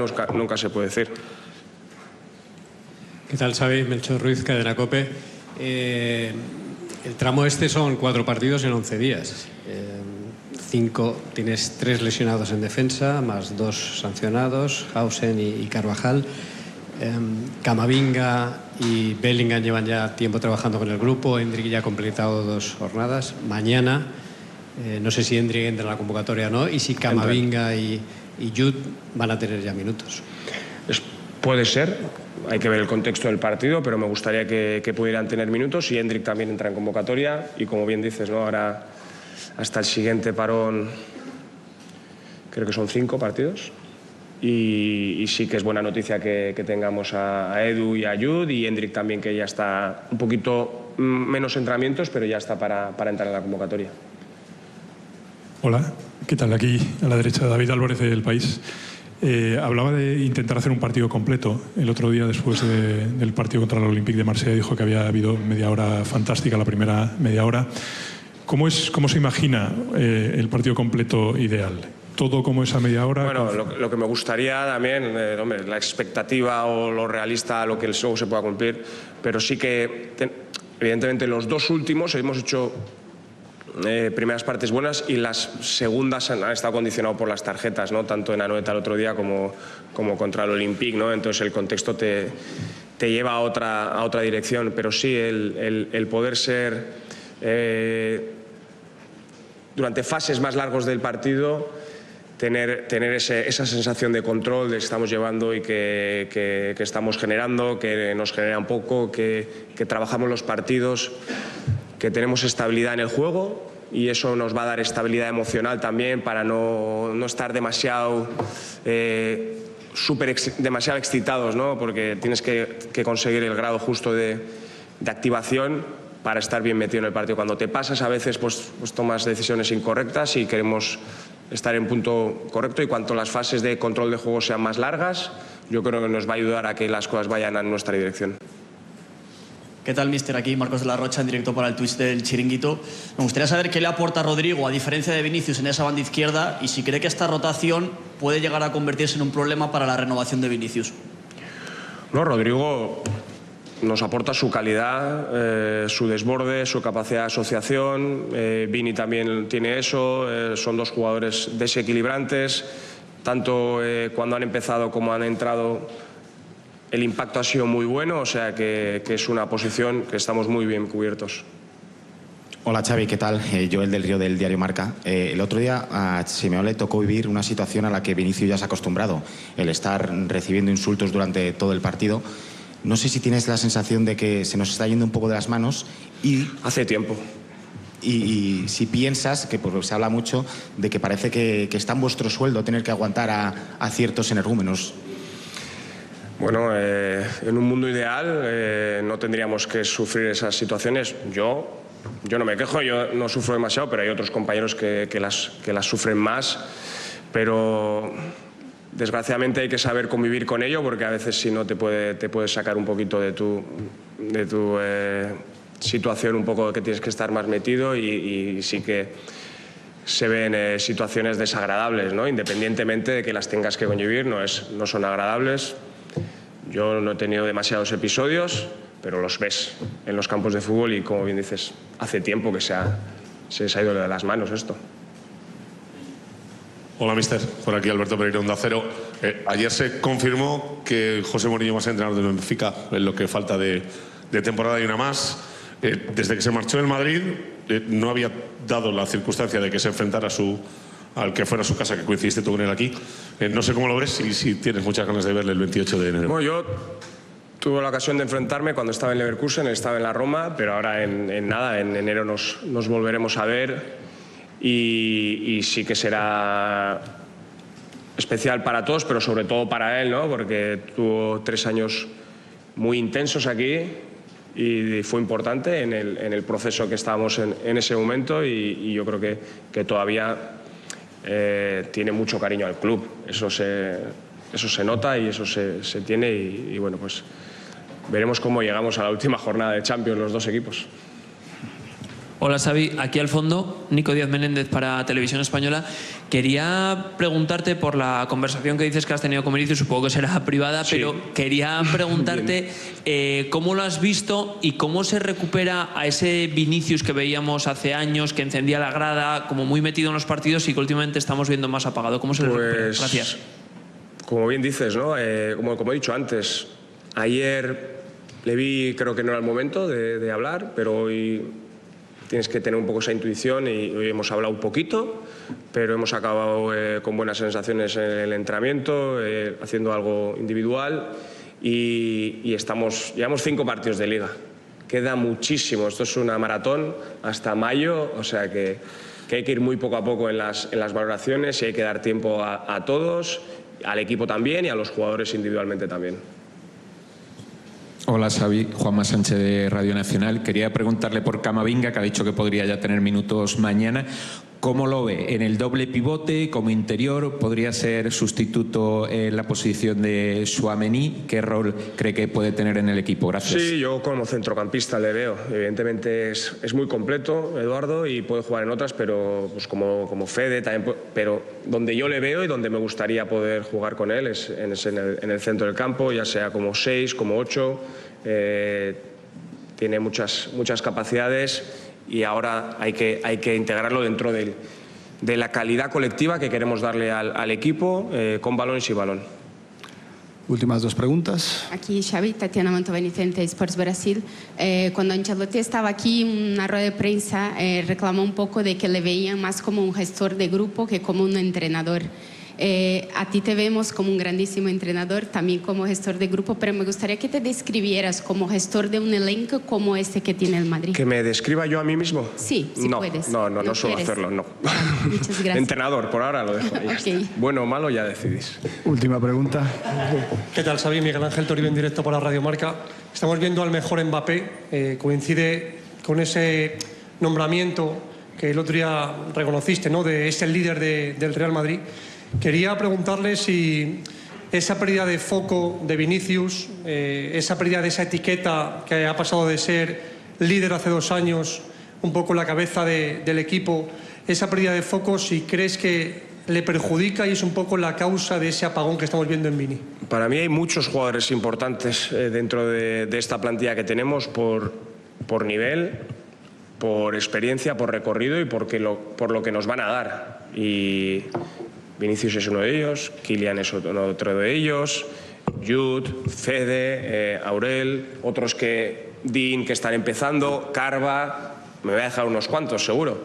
se puede decir. ¿Qué tal, Xavi? Melchor Ruiz, Cadena COPE. El tramo este son 4 partidos en 11 días. 5, tienes 3 lesionados en defensa, más 2 sancionados, Hausen y Carvajal. Camavinga y Bellingham llevan ya tiempo trabajando con el grupo. Endrick ya ha completado 2 jornadas. Mañana, no sé si Endrick entra en la convocatoria o no, y si Camavinga y Jude van a tener ya minutos. Puede ser, hay que ver el contexto del partido, pero me gustaría que pudieran tener minutos, y Endrick también entra en convocatoria, y como bien dices, ¿no? Ahora hasta el siguiente parón creo que son 5 partidos, y sí que es buena noticia que tengamos a Edu y a Jude, y Endrick también, que ya está un poquito menos entrenamientos, pero ya está para entrar en la convocatoria. Hola, ¿qué tal? Aquí a la derecha David Álvarez del País. Hablaba de intentar hacer un partido completo. El otro día, después del partido contra el Olympique de Marsella, dijo que había habido media hora fantástica, la primera media hora. ¿Cómo se imagina el partido completo ideal? ¿Todo como esa media hora? Bueno, lo que me gustaría también, hombre, la expectativa o lo realista, lo que luego se pueda cumplir, pero sí que, evidentemente, los 2 últimos hemos hecho primeras partes buenas, y las segundas han estado condicionados por las tarjetas, ¿no? Tanto en Anoeta el otro día como contra el Olympique, ¿no? Entonces el contexto te lleva a otra dirección, pero sí el poder ser durante fases más largos del partido, tener esa sensación de control de que estamos llevando y que estamos generando, que nos genera un poco, que trabajamos los partidos, que tenemos estabilidad en el juego, y eso nos va a dar estabilidad emocional también para no estar demasiado excitados, ¿no? Porque tienes que conseguir el grado justo de activación para estar bien metido en el partido. Cuando te pasas, a veces pues tomas decisiones incorrectas, y queremos estar en punto correcto, y cuanto las fases de control de juego sean más largas, yo creo que nos va a ayudar a que las cosas vayan en nuestra dirección. ¿Qué tal, mister? Aquí Marcos de la Rocha, en directo para el Twitch del Chiringuito. Me gustaría saber qué le aporta Rodrigo, a diferencia de Vinicius, en esa banda izquierda, y si cree que esta rotación puede llegar a convertirse en un problema para la renovación de Vinicius. No, Rodrigo nos aporta su calidad, su desborde, su capacidad de asociación. Vini también tiene eso. Son 2 jugadores desequilibrantes. Tanto cuando han empezado como han entrado, el impacto ha sido muy bueno, o sea que es una posición que estamos muy bien cubiertos. Hola, Xavi, ¿qué tal? Joel del Río, del diario Marca. El otro día a Simeone le tocó vivir una situación a la que Vinicius ya se ha acostumbrado, el estar recibiendo insultos durante todo el partido. No sé si tienes la sensación de que se nos está yendo un poco de las manos, y hace tiempo. Y si piensas, que pues, se habla mucho de que parece que está en vuestro sueldo tener que aguantar a ciertos energúmenos. Bueno, en un mundo ideal no tendríamos que sufrir esas situaciones. Yo no me quejo, yo no sufro demasiado, pero hay otros compañeros que las sufren más. Pero desgraciadamente hay que saber convivir con ello, porque a veces si no te puedes sacar un poquito de tu situación, un poco que tienes que estar más metido, y sí que se ven situaciones desagradables, ¿no? Independientemente de que las tengas que convivir, no son agradables. Yo no he tenido demasiados episodios, pero los ves en los campos de fútbol, y como bien dices, hace tiempo que se les ha ido de las manos esto. Hola, mister. Por aquí Alberto Pereira, Onda Cero. Ayer se confirmó que José Mourinho va a ser entrenador del Benfica en lo que falta de temporada y una más. Desde que se marchó del Madrid, no había dado la circunstancia de que se enfrentara al que fuera su casa, que coincidiste tú con él aquí. No sé cómo lo ves y si tienes muchas ganas de verle el 28 de enero. Bueno, yo tuve la ocasión de enfrentarme cuando estaba en Leverkusen, estaba en la Roma, pero ahora en enero nos volveremos a ver, y sí que será especial para todos, pero sobre todo para él, ¿no? Porque tuvo 3 años muy intensos aquí, y fue importante en el proceso que estábamos en ese momento, y yo creo que todavía tiene mucho cariño al club. Eso se nota y eso se tiene, y bueno, pues veremos cómo llegamos a la última jornada de Champions los 2 equipos. Hola Xavi, aquí al fondo, Nico Díaz Menéndez para Televisión Española. Quería preguntarte por la conversación que dices que has tenido con Vinicius, supongo que será privada, Sí. pero quería preguntarte cómo lo has visto y cómo se recupera a ese Vinicius que veíamos hace años, que encendía la grada, como muy metido en los partidos y que últimamente estamos viendo más apagado. ¿Cómo se le recupera? Gracias. Como bien dices, ¿no? Como he dicho antes, ayer le vi, creo que no era el momento de hablar, pero hoy tienes que tener un poco esa intuición y hoy hemos hablado un poquito, pero hemos acabado con buenas sensaciones en el entrenamiento, haciendo algo individual y llevamos 5 partidos de liga. Queda muchísimo, esto es una maratón hasta mayo, o sea que hay que ir muy poco a poco en las valoraciones y hay que dar tiempo a todos, al equipo también y a los jugadores individualmente también. Hola Xavi, Juanma Sánchez de Radio Nacional. Quería preguntarle por Camavinga, que ha dicho que podría ya tener minutos mañana. ¿Cómo lo ve? ¿En el doble pivote, como interior? ¿Podría ser sustituto en la posición de Tchouaméni? ¿Qué rol cree que puede tener en el equipo? Gracias. Sí, yo como centrocampista le veo. Evidentemente es muy completo, Eduardo, y puede jugar en otras, pero pues como Fede también. Pero donde yo le veo y donde me gustaría poder jugar con él es en el centro del campo, ya sea como 6, como 8. Tiene muchas capacidades y ahora hay que integrarlo dentro de la calidad colectiva que queremos darle al equipo, con balón y sin balón. Últimas 2 preguntas. Aquí Xavi, Tatiana Mantovani, TNT Sports Brasil. Cuando Ancelotti estaba aquí en una rueda de prensa, reclamó un poco de que le veían más como un gestor de grupo que como un entrenador. A ti te vemos como un grandísimo entrenador, también como gestor de grupo, pero me gustaría que te describieras como gestor de un elenco como este que tiene el Madrid. ¿Que me describa yo a mí mismo? Sí, si puedes. No suelo quieres. hacerlo, no. Muchas gracias. Entrenador, por ahora lo dejo. Ok. Bueno o malo ya decidís. Última pregunta. ¿Qué tal, Xavi? Miguel Ángel Toribio en directo para Radio Marca. Estamos viendo al mejor Mbappé. Coincide con ese nombramiento que el otro día reconociste, ¿no? Es el líder del Real Madrid. Quería preguntarle si esa pérdida de foco de Vinicius, esa pérdida de esa etiqueta que ha pasado de ser líder hace 2 años, un poco la cabeza del equipo, esa pérdida de foco, si crees que le perjudica y es un poco la causa de ese apagón que estamos viendo en Vini. Para mí hay muchos jugadores importantes dentro de esta plantilla que tenemos por nivel, por experiencia, por recorrido y por lo que nos van a dar. Y Vinicius es uno de ellos, Kylian es otro de ellos, Jude, Fede, Aurel, otros que están empezando, Carva, me voy a dejar unos cuantos seguro.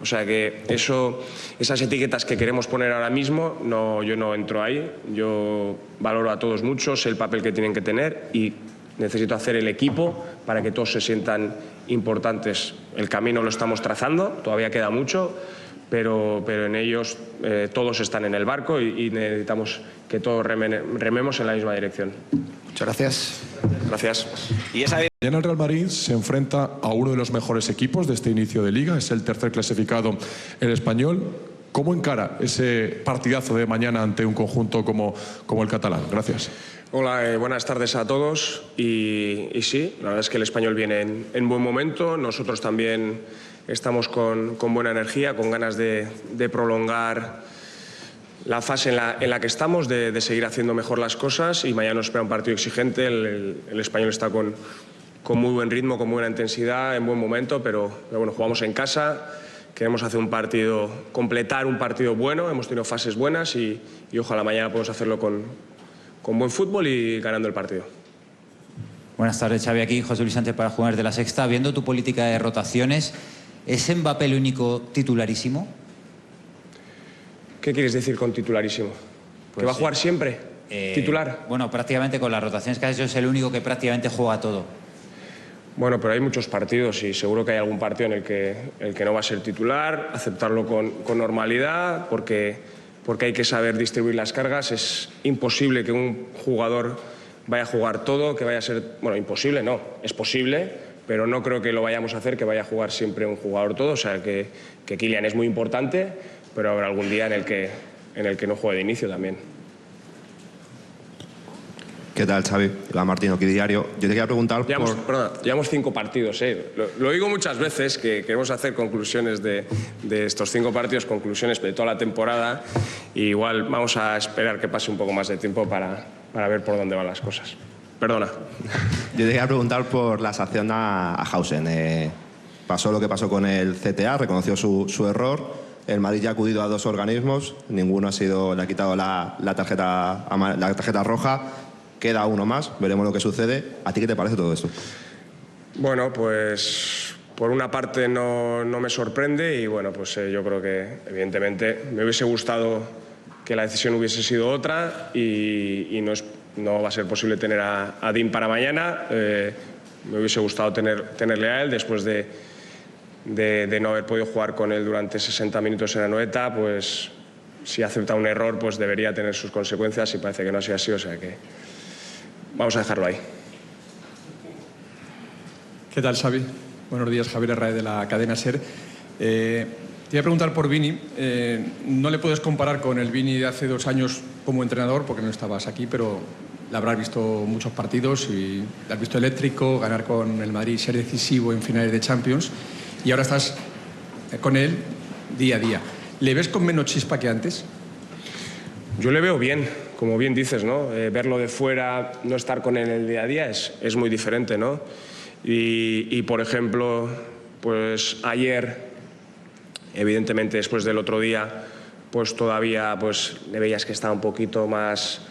O sea que esas etiquetas que queremos poner ahora mismo, yo no entro ahí. Yo valoro a todos mucho, sé el papel que tienen que tener y necesito hacer el equipo para que todos se sientan importantes. El camino lo estamos trazando, todavía queda mucho, pero en ellos todos están en el barco y necesitamos que todos rememos en la misma dirección. Muchas gracias. Gracias. Mañana el Real Madrid se enfrenta a uno de los mejores equipos de este inicio de liga, es el tercer clasificado, el Español. ¿Cómo encara ese partidazo de mañana ante un conjunto como el catalán? Gracias. Hola, buenas tardes a todos. Y sí, la verdad es que el Español viene en buen momento. Nosotros también estamos con buena energía, con ganas de prolongar la fase en la que estamos, de seguir haciendo mejor las cosas. Y mañana nos espera un partido exigente. El Español está con muy buen ritmo, con muy buena intensidad, en buen momento, pero bueno, jugamos en casa. Queremos hacer completar un partido bueno. Hemos tenido fases buenas y ojalá mañana podamos hacerlo con buen fútbol y ganando el partido. Buenas tardes, Xavi. Aquí José Luis Sánchez para Jugadores de la Sexta. Viendo tu política de rotaciones, ¿es Mbappé el único titularísimo? ¿Qué quieres decir con titularísimo? ¿Que va a jugar siempre? ¿Titular? Bueno, prácticamente con las rotaciones que has hecho es el único que prácticamente juega todo. Bueno, pero hay muchos partidos y seguro que hay algún partido en el que no va a ser titular, aceptarlo con normalidad, porque hay que saber distribuir las cargas. Es imposible que un jugador vaya a jugar todo, que vaya a ser... Bueno, imposible no, es posible, pero no creo que lo vayamos a hacer, que vaya a jugar siempre un jugador todo. O sea, que Kylian es muy importante, pero habrá algún día en el que no juegue de inicio también. ¿Qué tal, Xavi? Iván Martino, aquí Diario. Yo te quería preguntar Llevamos 5 partidos. Lo digo muchas veces que queremos hacer conclusiones de estos 5 partidos, conclusiones de toda la temporada. Y igual vamos a esperar que pase un poco más de tiempo para ver por dónde van las cosas. Perdona. Yo te quería preguntar por la sanción a Hausen. Pasó lo que pasó con el CTA, reconoció su error. El Madrid ya ha acudido a 2 organismos, ninguno le ha quitado la tarjeta roja. Queda uno más, veremos lo que sucede. ¿A ti qué te parece todo esto? Bueno, pues por una parte no me sorprende y bueno, pues yo creo que evidentemente me hubiese gustado que la decisión hubiese sido otra y no va a ser posible tener a Dean para mañana. Me hubiese gustado tenerle a él después de no haber podido jugar con él durante 60 minutos en Anoeta. Pues si acepta un error, pues debería tener sus consecuencias y parece que no ha sido así, o sea que vamos a dejarlo ahí. ¿Qué tal, Xavi? Buenos días, Javier Herrera de la cadena SER. Te voy a preguntar por Vini. No le puedes comparar con el Vini de hace 2 años como entrenador, porque no estabas aquí, pero le habrás visto muchos partidos y le has visto eléctrico, ganar con el Madrid, ser decisivo en finales de Champions. Y ahora estás con él día a día. ¿Le ves con menos chispa que antes? Yo le veo bien, como bien dices, ¿no? Verlo de fuera, no estar con él en el día a día es muy diferente, ¿no? Y por ejemplo, pues ayer, evidentemente después del otro día, pues todavía pues, le veías que estaba un poquito más...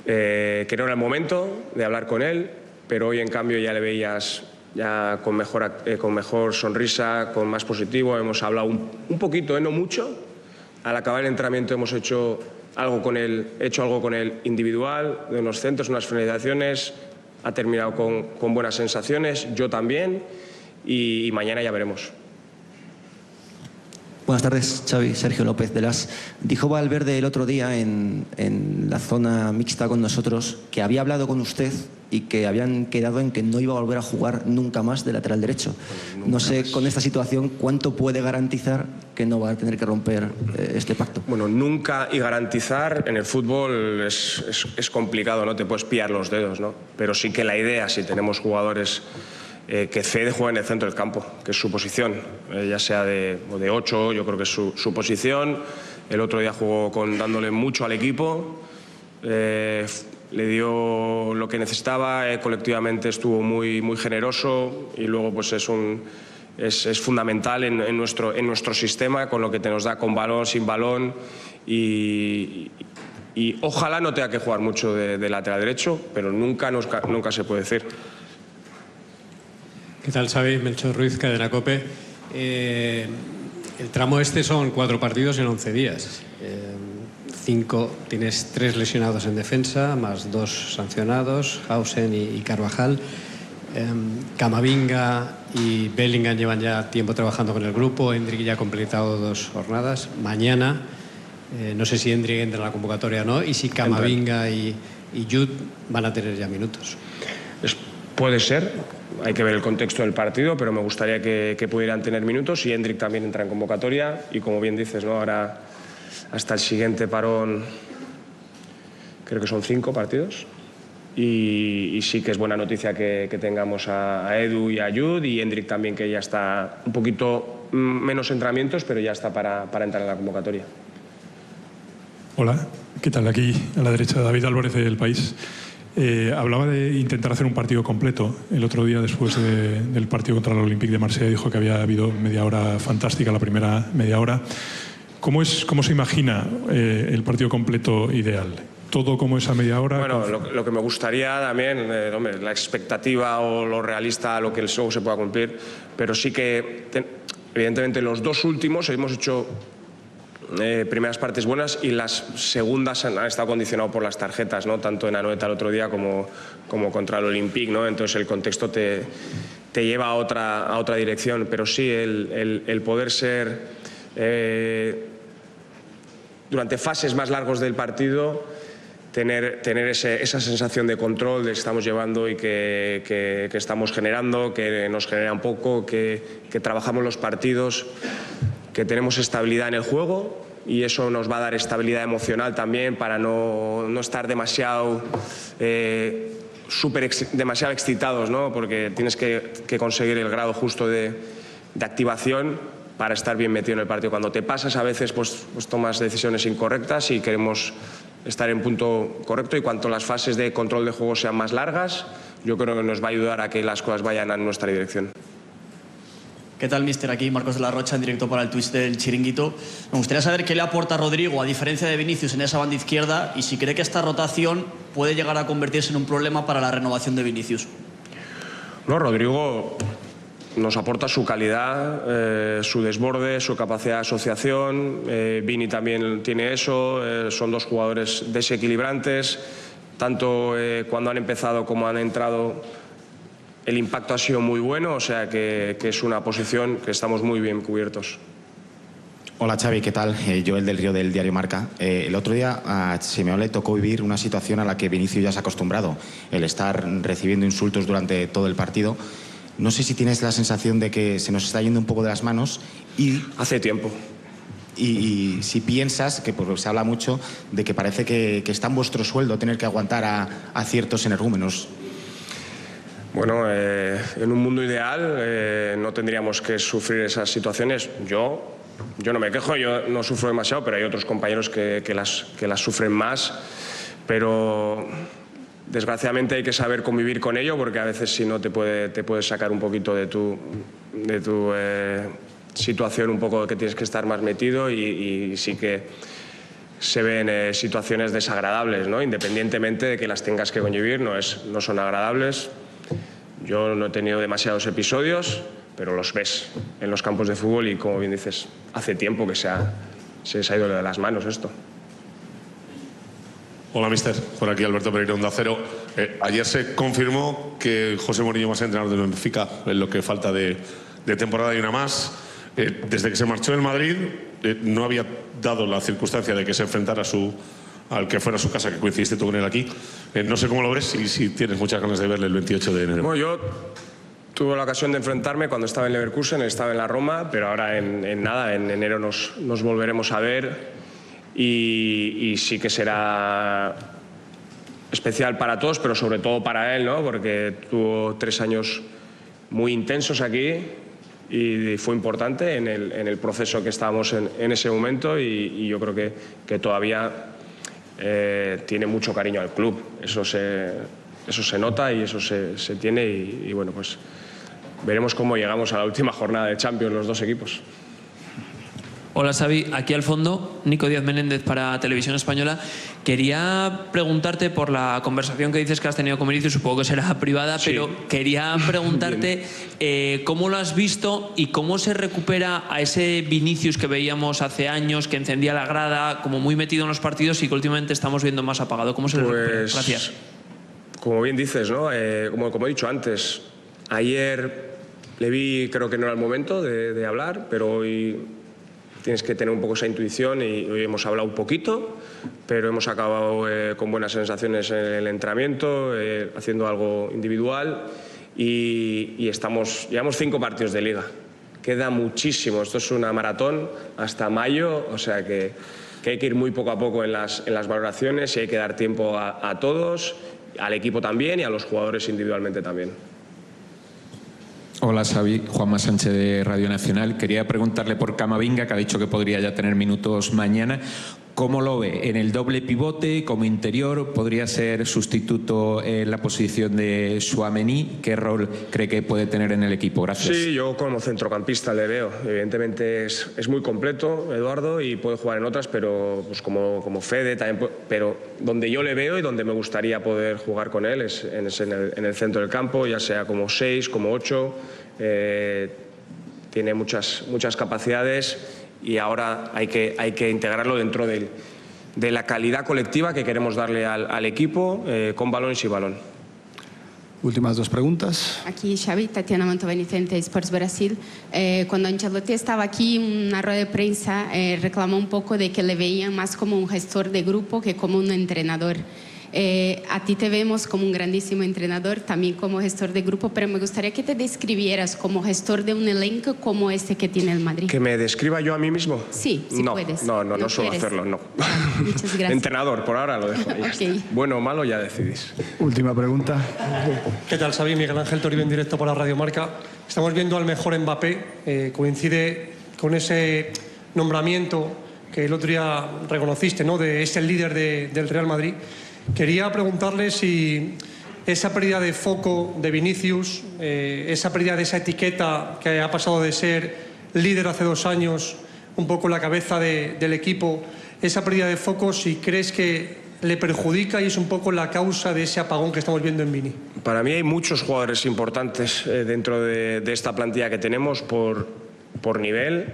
que no era el momento de hablar con él, pero hoy en cambio ya le veías ya con mejor sonrisa, con más positivo. Hemos hablado un poquito, no mucho. Al acabar el entrenamiento hemos hecho algo con él individual, de unos centros, unas finalizaciones. Ha terminado con buenas sensaciones, yo también, y mañana ya veremos. Buenas tardes, Xavi. Sergio López de Las. Dijo Valverde el otro día en la zona mixta con nosotros que había hablado con usted y que habían quedado en que no iba a volver a jugar nunca más de lateral derecho. No sé, con esta situación, ¿cuánto puede garantizar que no va a tener que romper este pacto? Bueno, nunca y garantizar en el fútbol es complicado, no te puedes pillar los dedos, ¿no? Pero sí que la idea, si tenemos jugadores que Fede juega en el centro del campo, que es su posición, ya sea de 8, yo creo que es su posición. El otro día jugó dándole mucho al equipo, le dio lo que necesitaba, colectivamente estuvo muy generoso y luego pues es fundamental en nuestro sistema, con lo que nos da con balón, sin balón y ojalá no tenga que jugar mucho de lateral derecho, pero nunca se puede decir. ¿Qué tal, Xavi? Melchor Ruiz, Cadena COPE. El tramo este son 4 partidos en 11 días. 5, tienes 3 lesionados en defensa, más 2 sancionados, Hausen y Carvajal. Camavinga y Bellingham llevan ya tiempo trabajando con el grupo. Endrick ya ha completado 2 jornadas. Mañana, no sé si Endrick entra en la convocatoria o no, y si Camavinga y Jude van a tener ya minutos. Puede ser, hay que ver el contexto del partido, pero me gustaría que pudieran tener minutos y Endrick también entra en convocatoria y como bien dices, ¿no? Ahora hasta el siguiente parón creo que son 5 partidos y sí que es buena noticia que tengamos a Edu y a Jude y Endrick también, que ya está un poquito menos entrenamientos, pero ya está para entrar en la convocatoria. Hola, ¿qué tal? Aquí a la derecha David Álvarez del País. Hablaba de intentar hacer un partido completo. El otro día, después del partido contra el Olympique de Marsella, dijo que había habido media hora fantástica, la primera media hora. ¿Cómo se imagina el partido completo ideal? ¿Todo como esa media hora? Bueno, lo que me gustaría también, hombre, la expectativa o lo realista, lo que luego se pueda cumplir, pero sí que, evidentemente, los 2 últimos hemos hecho primeras partes buenas y las segundas han estado condicionadas por las tarjetas, ¿no? Tanto en Anoeta el otro día como contra el Olympique, ¿no? Entonces el contexto te lleva a otra dirección, pero sí el poder ser durante fases más largos del partido, tener esa sensación de control de que estamos llevando y que estamos generando, que nos genera un poco, que trabajamos los partidos, que tenemos estabilidad en el juego y eso nos va a dar estabilidad emocional también para no estar demasiado demasiado excitados, ¿no? Porque tienes que conseguir el grado justo de activación para estar bien metido en el partido. Cuando te pasas a veces pues tomas decisiones incorrectas y queremos estar en punto correcto, y cuanto las fases de control de juego sean más largas, yo creo que nos va a ayudar a que las cosas vayan en nuestra dirección. ¿Qué tal, mister? Aquí Marcos de la Rocha, en directo para el Twitch del Chiringuito. Me gustaría saber qué le aporta Rodrigo, a diferencia de Vinicius, en esa banda izquierda, y si cree que esta rotación puede llegar a convertirse en un problema para la renovación de Vinicius. No, Rodrigo nos aporta su calidad, su desborde, su capacidad de asociación. Vini también tiene eso. Son dos jugadores desequilibrantes. Tanto cuando han empezado como han entrado, el impacto ha sido muy bueno, o sea que es una posición que estamos muy bien cubiertos. Hola Xavi, ¿qué tal? Joel del Río del diario Marca. El otro día a Simeone le tocó vivir una situación a la que Vinicius ya se ha acostumbrado, el estar recibiendo insultos durante todo el partido. No sé si tienes la sensación de que se nos está yendo un poco de las manos y... Hace tiempo. Y si piensas, que pues, se habla mucho, de que parece que está en vuestro sueldo tener que aguantar a ciertos energúmenos. Bueno, en un mundo ideal no tendríamos que sufrir esas situaciones. Yo no me quejo, yo no sufro demasiado, pero hay otros compañeros que las sufren más. Pero desgraciadamente hay que saber convivir con ello, porque a veces si no te puedes sacar un poquito de tu situación, un poco que tienes que estar más metido, y sí que se ven situaciones desagradables, ¿no? Independientemente de que las tengas que convivir, no son agradables. Yo no he tenido demasiados episodios, pero los ves en los campos de fútbol y, como bien dices, hace tiempo que se les ha ido de las manos esto. Hola, mister. Por aquí Alberto Pereira, Onda Cero. Ayer se confirmó que José Mourinho va a ser entrenador del Benfica en lo que falta de temporada y una más. Desde que se marchó del Madrid no había dado la circunstancia de que se enfrentara al que fuera su casa, que coincidiste tú con él aquí. No sé cómo lo ves y si tienes muchas ganas de verle el 28 de enero. Bueno, yo tuve la ocasión de enfrentarme cuando estaba en Leverkusen, estaba en la Roma, pero ahora en enero nos volveremos a ver, y sí que será especial para todos, pero sobre todo para él, ¿no? Porque tuvo 3 años muy intensos aquí y fue importante en el proceso que estábamos en ese momento, y yo creo que todavía tiene mucho cariño al club. Eso se nota y eso se tiene, y bueno, pues veremos cómo llegamos a la última jornada de Champions los dos equipos. Hola Xavi, aquí al fondo, Nico Díaz Menéndez para Televisión Española. Quería preguntarte por la conversación que dices que has tenido con Vinicius, supongo que será privada, sí, pero quería preguntarte cómo lo has visto y cómo se recupera a ese Vinicius que veíamos hace años, que encendía la grada, como muy metido en los partidos, y que últimamente estamos viendo más apagado. ¿Cómo se le recupera? Gracias. Como bien dices, ¿no? Como he dicho antes, ayer le vi, creo que no era el momento de hablar, pero hoy tienes que tener un poco esa intuición, y hoy hemos hablado un poquito, pero hemos acabado con buenas sensaciones en el entrenamiento, haciendo algo individual, y llevamos 5 partidos de liga. Queda muchísimo, esto es una maratón hasta mayo, o sea que hay que ir muy poco a poco en las valoraciones, y hay que dar tiempo a todos, al equipo también y a los jugadores individualmente también. Hola Xavi, Juanma Sánchez de Radio Nacional. Quería preguntarle por Camavinga, que ha dicho que podría ya tener minutos mañana. ¿Cómo lo ve? ¿En el doble pivote, como interior? ¿Podría ser sustituto en la posición de Tchouaméni? ¿Qué rol cree que puede tener en el equipo? Gracias. Sí, yo como centrocampista le veo. Evidentemente es muy completo, Eduardo, y puede jugar en otras, pero pues como Fede también. Pero donde yo le veo y donde me gustaría poder jugar con él es en el centro del campo, ya sea como 6, como 8. Tiene muchas capacidades, y ahora hay que integrarlo dentro de la calidad colectiva que queremos darle al equipo, con balón y sin balón. Últimas 2 preguntas. Aquí Xavi, Tatiana Mantovani, TNT Sports Brasil. Cuando Ancelotti estaba aquí en una rueda de prensa, reclamó un poco de que le veían más como un gestor de grupo que como un entrenador. A ti te vemos como un grandísimo entrenador, también como gestor de grupo, pero me gustaría que te describieras como gestor de un elenco como este que tiene el Madrid. ¿Que me describa yo a mí mismo? Sí, si no, puedes. No suelo quieres. hacerlo, no. Muchas gracias. Entrenador, por ahora lo dejo ahí. Ok. Bueno o malo ya decidís. Última pregunta. ¿Qué tal, Xavi? Miguel Ángel Toribio en directo para Radio Marca. Estamos viendo al mejor Mbappé. Coincide con ese nombramiento que el otro día reconociste, ¿no? De es el líder del Real Madrid. Quería preguntarle si esa pérdida de foco de Vinicius, esa pérdida de esa etiqueta que ha pasado de ser líder hace 2 años, un poco la cabeza del equipo, esa pérdida de foco, si crees que le perjudica y es un poco la causa de ese apagón que estamos viendo en Vini. Para mí hay muchos jugadores importantes dentro de esta plantilla que tenemos por nivel,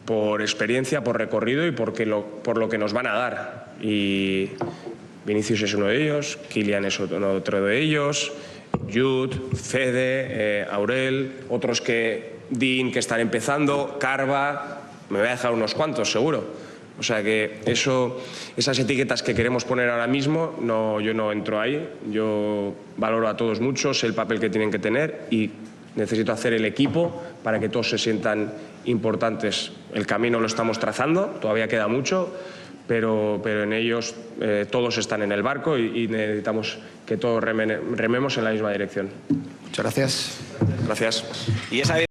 por experiencia, por recorrido y por lo que nos van a dar. Y Vinicius es uno de ellos, Kylian es otro de ellos, Jude, Fede, Aurel, otros que Dean que están empezando, Carva, me voy a dejar unos cuantos seguro. O sea que esas etiquetas que queremos poner ahora mismo, yo no entro ahí. Yo valoro a todos mucho, sé el papel que tienen que tener y necesito hacer el equipo para que todos se sientan importantes. El camino lo estamos trazando, todavía queda mucho, pero en ellos todos están en el barco y necesitamos que todos rememos en la misma dirección. Muchas gracias. Gracias. Y esa